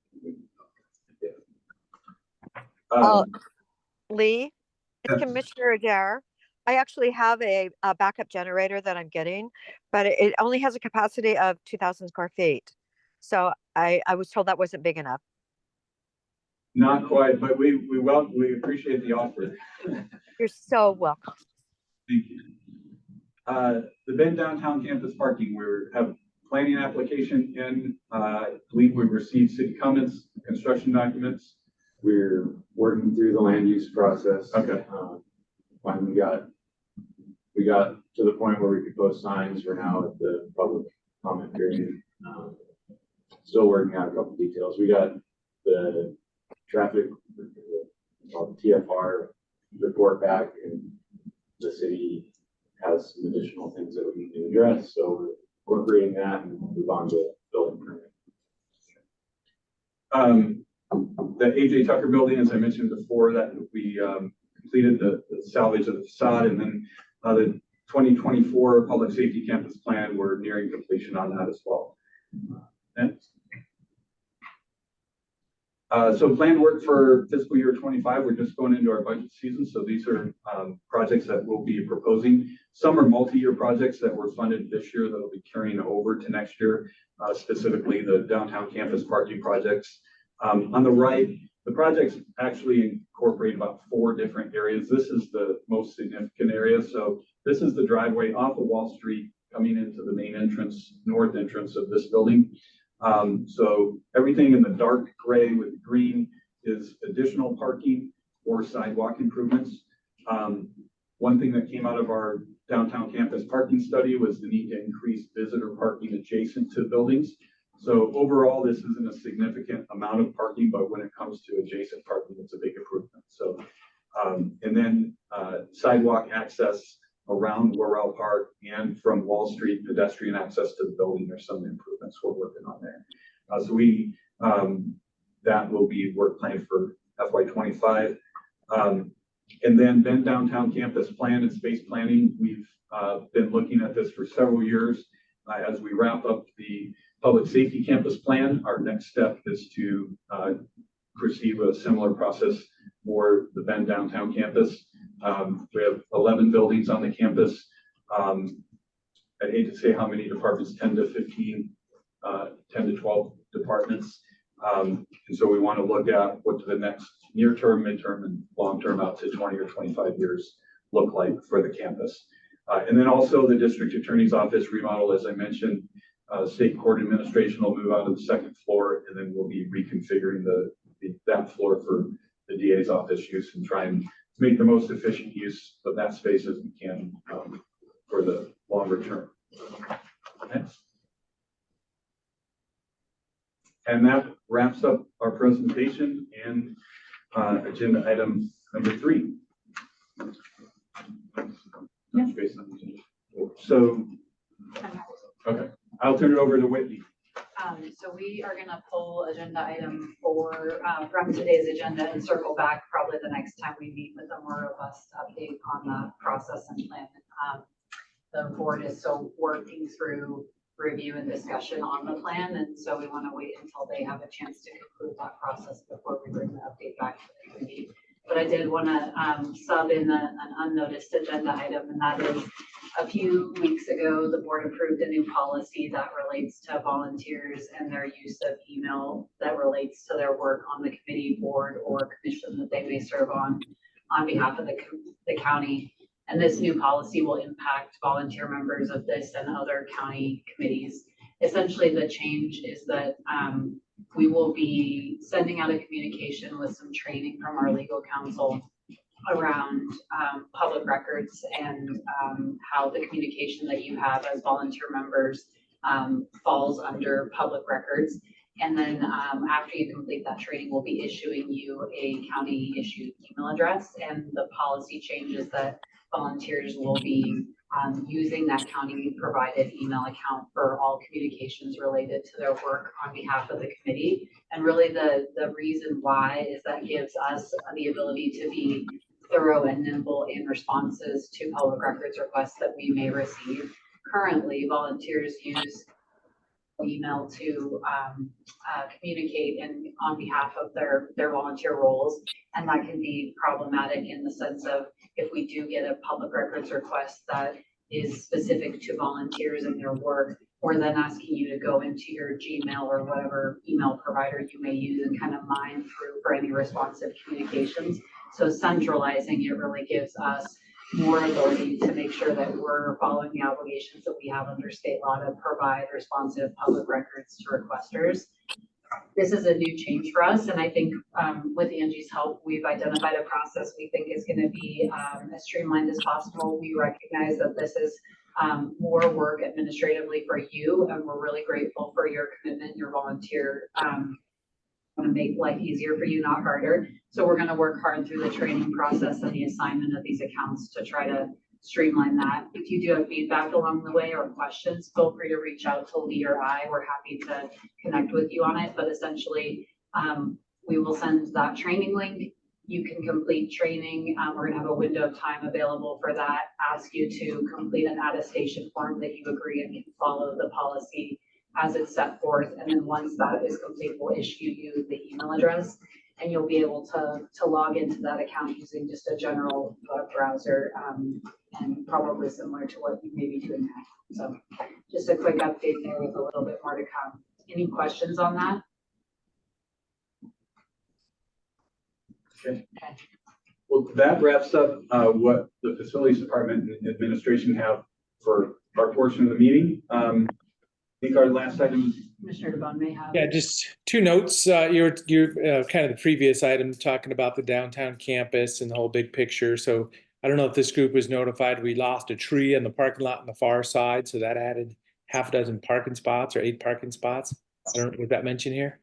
Lee, it's Commissioner Adair. I actually have a backup generator that I'm getting, but it only has a capacity of 2,000 square feet. So I was told that wasn't big enough. Not quite, but we appreciate the offer. You're so welcome. Thank you. The Bend downtown campus parking, we have planning application in. I believe we've received city comments, construction documents. We're working through the land use process. Okay. When we got to the point where we could post signs. We're now at the public comment period. Still working out a couple details. We got the traffic, TFR report back, and the city has some additional things that we need to address. So we're incorporating that and move on to building permit. The AJ Tucker building, as I mentioned before, that we completed the salvage of the facade, and then the 2024 public safety campus plan, we're nearing completion on that as well. Next. So planned work for fiscal year 25, we're just going into our budget season. So these are projects that we'll be proposing. Some are multi-year projects that were funded this year that will be carrying over to next year, specifically the downtown campus parking projects. On the right, the projects actually incorporate about 4 different areas. This is the most significant area. So this is the driveway off of Wall Street coming into the main entrance, north entrance of this building. So everything in the dark gray with green is additional parking or sidewalk improvements. One thing that came out of our downtown campus parking study was the need to increase visitor parking adjacent to buildings. So overall, this isn't a significant amount of parking, but when it comes to adjacent parking, it's a big improvement. So, and then sidewalk access around Laurel Park and from Wall Street, pedestrian access to the building. There's some improvements we're working on there. So that will be work planned for FY 25. And then downtown campus plan and space planning. We've been looking at this for several years. As we wrap up the public safety campus plan, our next step is to proceed with a similar process for the Bend downtown campus. We have 11 buildings on the campus. I'd hate to say how many departments, 10 to 15, 10 to 12 departments. And so we want to look at what do the next near term, midterm, and long term out to 20 or 25 years look like for the campus. And then also the district attorney's office remodel, as I mentioned, state court administration will move out of the second floor, and then we'll be reconfiguring that floor for the DA's office use and try and make the most efficient use of that space as we can for the longer term. Next. And that wraps up our presentation and agenda item number 3. Yeah. So, okay, I'll turn it over to Whitney. So we are gonna pull agenda item 4 from today's agenda and circle back probably the next time we meet with a more robust update on the process and plan. The board is still working through review and discussion on the plan, and so we want to wait until they have a chance to conclude that process before we bring the update back to the committee. But I did want to sub in an unnoticed agenda item, and that is a few weeks ago, the board approved a new policy that relates to volunteers and their use of email that relates to their work on the committee, board, or commission that they may serve on behalf of the county. And this new policy will impact volunteer members of this and other county committees. Essentially, the change is that we will be sending out a communication with some training from our legal counsel around public records and how the communication that you have as volunteer members falls under public records. And then after you complete that training, we'll be issuing you a county issued email address. And the policy changes that volunteers will be using that county provided email account for all communications related to their work on behalf of the committee. And really the reason why is that gives us the ability to be thorough and nimble in responses to public records requests that we may receive. Currently, volunteers use email to communicate on behalf of their volunteer roles, and that can be problematic in the sense of if we do get a public records request that is specific to volunteers and their work, we're then asking you to go into your Gmail or whatever email provider you may use and kind of mine through for any responsive communications. So centralizing it really gives us more ability to make sure that we're following the obligations that we have under state law to provide responsive public records to requesters. This is a new change for us, and I think with Angie's help, we've identified a process we think is going to be as streamlined as possible. We recognize that this is more work administratively for you, and we're really grateful for your commitment, your volunteer. Want to make life easier for you, not harder. So we're going to work hard through the training process and the assignment of these accounts to try to streamline that. If you do have feedback along the way or questions, feel free to reach out to Lee or I. We're happy to connect with you on it. But essentially, we will send that training link. You can complete training. We're going to have a window of time available for that. Ask you to complete an attestation form that you agree and can follow the policy as it's set forth. And then once that is complete, we'll issue you the email address, and you'll be able to log into that account using just a general web browser, and probably similar to what you may be doing now. So just a quick update there with a little bit more to come. Any questions on that? Okay. Well, that wraps up what the facilities department and administration have for our portion of the meeting. I think our last item. Commissioner DeBonne may have. Yeah, just 2 notes. You're kind of the previous item talking about the downtown campus and the whole big picture. So I don't know if this group was notified. We lost a tree in the parking lot on the far side, so that added half a dozen parking spots or 8 parking spots. I don't know, was that mentioned here?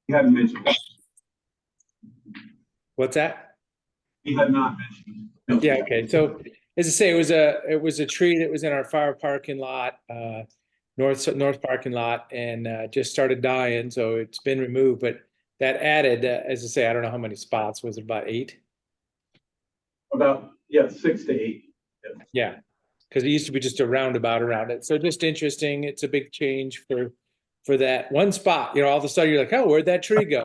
You haven't mentioned that. What's that? You have not mentioned. No. Yeah. Okay. So as I say, it was a tree that was in our fire parking lot. North parking lot, and just started dying, so it's been removed. But that added, as I say, I don't know how many spots, was it about 8? About, yeah, 6 to 8. Yeah, because it used to be just a roundabout around it. So just interesting. It's a big change for that one spot. All of a sudden you're like, oh, where'd that tree go?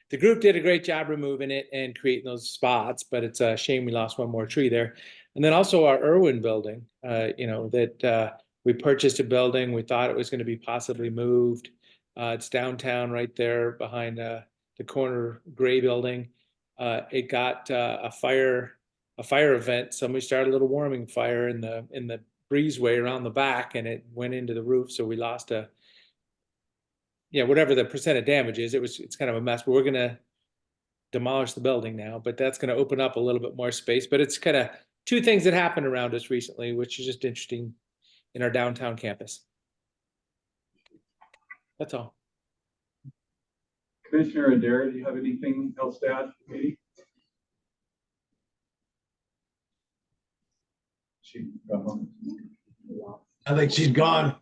The group did a great job removing it and creating those spots, but it's a shame we lost one more tree there. And then also our Irwin building, that we purchased a building. We thought it was going to be possibly moved. It's downtown right there behind the corner gray building. It got a fire event. Somebody started a little warming fire in the breezeway around the back, and it went into the roof. So we lost whatever the percent of damage is. It's kind of a mess, but we're gonna demolish the building now, but that's gonna open up a little bit more space. But it's kind of two things that happened around us recently, which is just interesting in our downtown campus. That's all. Commissioner Adair, do you have anything else to add, maybe? I think she's gone,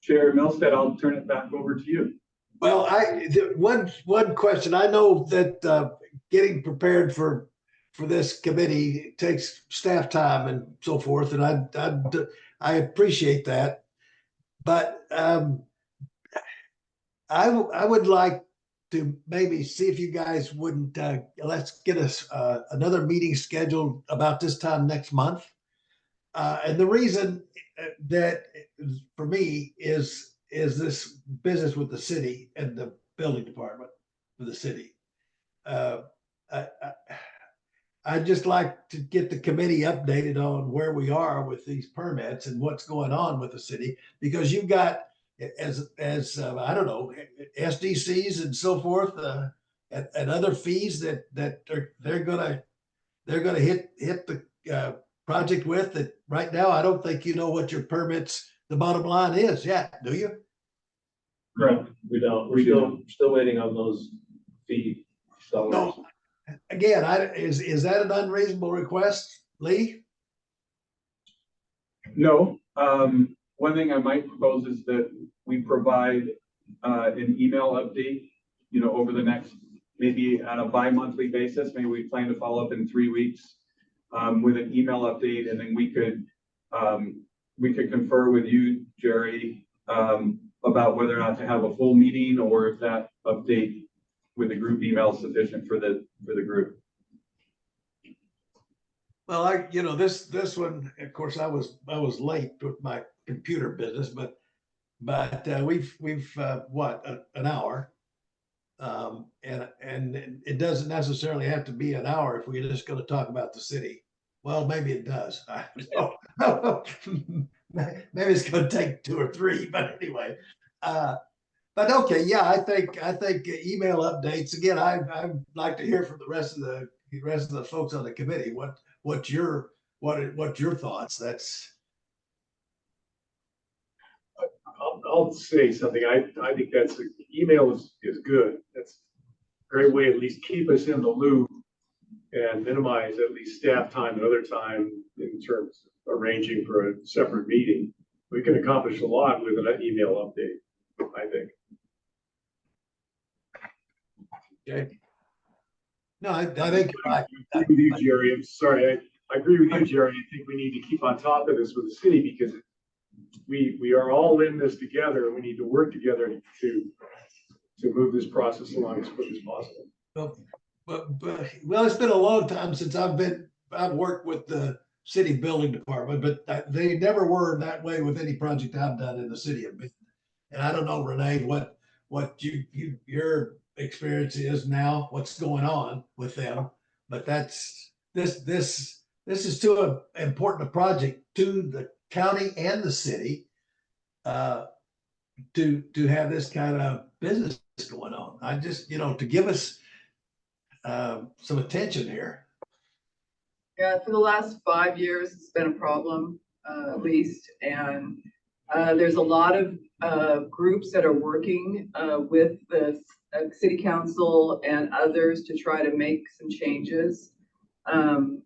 Chair Milstead, I'll turn it back over to you. Well, one question, I know that getting prepared for this committee takes staff time and so forth, and I appreciate that. But I would like to maybe see if you guys wouldn't, let's get us another meeting scheduled about this time next month. And the reason that for me is this business with the city and the building department for the city. I'd just like to get the committee updated on where we are with these permits and what's going on with the city, because you've got as I don't know, SDCs and so forth, and other fees that they're gonna hit the project with, that right now I don't think you know what your permits, the bottom line is yet, do you? Correct. We don't. We're still waiting on those fee dollars. No. Again, is that an unreasonable request, Lee? No. One thing I might propose is that we provide an email update, over the next, maybe on a bi-monthly basis. Maybe we plan to follow up in 3 weeks with an email update, and then we could confer with you, Jerry, about whether or not to have a full meeting, or if that update with the group email is sufficient for the group. Well, this one, of course, I was late with my computer business, but we've what, an hour, and it doesn't necessarily have to be an hour if we're just going to talk about the city. Well, maybe it does. I don't know. Maybe it's going to take 2 or 3, but anyway. But okay, yeah, I think email updates again. I'd like to hear from the rest of the folks on the committee. What's your thoughts? That's. I'll say something. I think email is good. That's a great way to at least keep us in the loop and minimize at least staff time and other time in terms of arranging for a separate meeting. We can accomplish a lot with an email update, I think. Okay. No, I think I agree with you, Jerry. I'm sorry. I agree with you, Jerry. I think we need to keep on top of this with the city, because we are all in this together, and we need to work together to move this process along as quick as possible. Well, it's been a long time since I've worked with the city building department, but they never were that way with any project I've done in the city of Bend. And I don't know, Renee, what your experience is now, what's going on with them, but this is too important a project to the county and the city to have this kind of business going on. I just, to give us some attention here. Yeah, for the last 5 years, it's been a problem, at least. And there's a lot of groups that are working with the city council and others to try to make some changes. And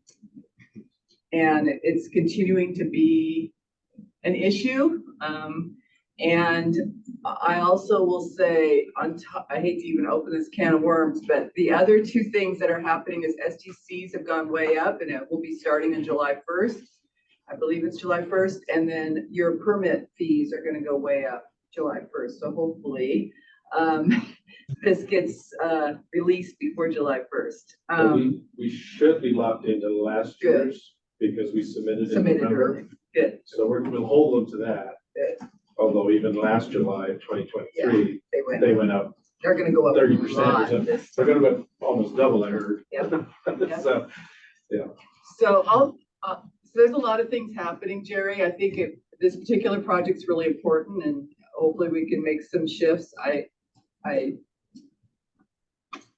it's continuing to be an issue. And I also will say on top, I hate to even open this can of worms, but the other two things that are happening is STCs have gone way up and it will be starting on July 1st. I believe it's July 1st. And then your permit fees are gonna go way up July 1st. So hopefully, this gets released before July 1st. We should be locked into last Good. year's because we submitted in Submitted November. early. Good. So we'll hold them to that. Good. Although even last July of 2023, They they went up they're gonna go up 30% a or lot something. this They're gonna go almost double, I heard. Yep. Yep. So, So so there's a lot of things happening, Jerry. I think this particular project's really important and hopefully we can make some shifts.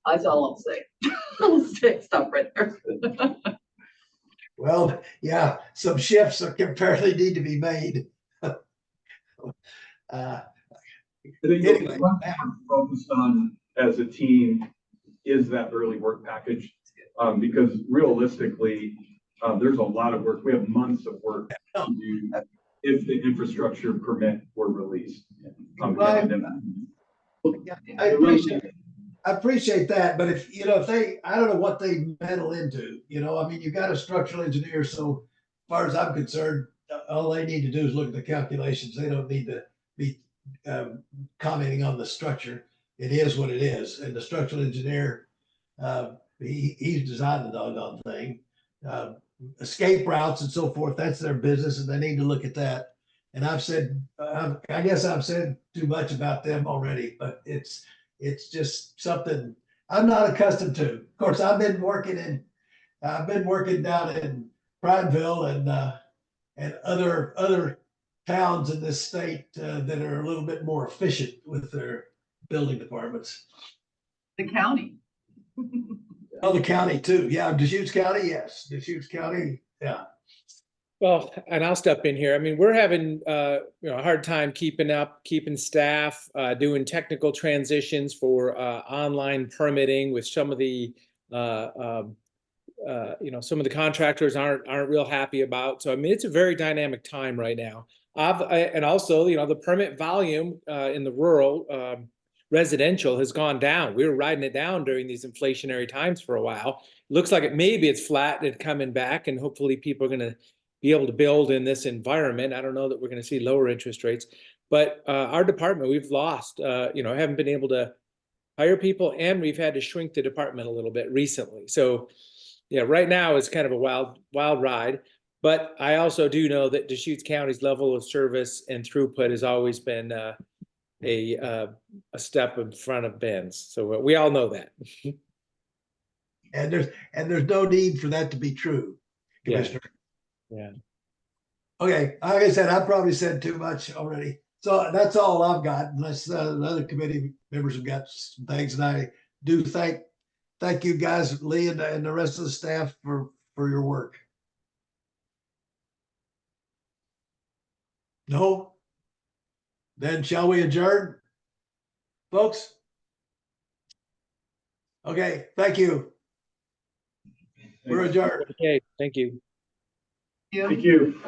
That's all I'll say. I'll stop right there. Well, yeah, some shifts apparently need to be made. I think Anyway. what we're focused on as a team is that early work package. Because realistically, there's a lot of work. We have months of work to do if the infrastructure permit were released. Right. I appreciate that, but if, I don't know what they meddle into, I mean, you've got a structural engineer, so as far as I'm concerned, all they need to do is look at the calculations. They don't need to be commenting on the structure. It is what it is. And the structural engineer, he's designed the doggone thing. Escape routes and so forth, that's their business and they need to look at that. And I've said, I guess I've said too much about them already, but it's just something I'm not accustomed to. Of course, I've been working down in Prineville and other towns in this state that are a little bit more efficient with their building departments. The county. Oh, the county too. Yeah, Deschutes County, yes. Deschutes County, yeah. Well, and I'll step in here. I mean, we're having a hard time keeping staff, doing technical transitions for online permitting with some of the some of the contractors aren't real happy about. So I mean, it's a very dynamic time right now. And also, the permit volume in the rural residential has gone down. We were riding it down during these inflationary times for a while. Looks like maybe it's flat and coming back, and hopefully people are going to be able to build in this environment. I don't know that we're going to see lower interest rates, but our department, we've lost, haven't been able to hire people, and we've had to shrink the department a little bit recently. So yeah, right now it's kind of a wild ride, but I also do know that Deschutes County's level of service and throughput has always been a step in front of Ben's. So we all know that. And there's no need for that to be true, Commissioner. Yeah. Okay, like I said, I probably said too much already. So that's all I've got, unless the other committee members have got some things. And I do thank you guys, Lee, and the rest of the staff for your work. No? Then shall we adjourn, folks? Okay, thank you. We're adjourned. Okay, thank you. Yeah. Thank you.